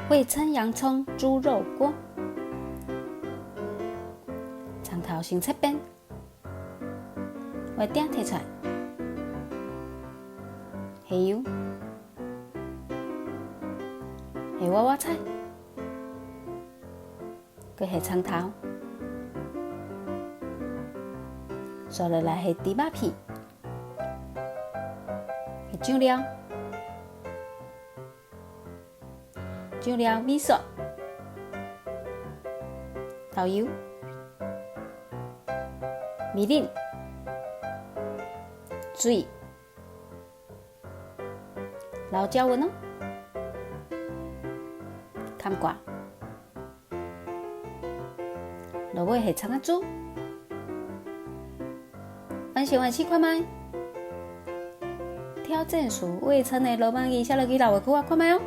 味噌洋葱猪肉锅，长头先切边，我鼎摕出来，下油，下娃娃菜，佮下长头，刷落来下猪肉片，下酱料。酱料、味素、豆油、米粒、水、老椒粉哦，砍挂，落尾下葱仔煮，完成完试看卖。挑战数味噌的罗曼鱼小落去老的区啊，看卖哦。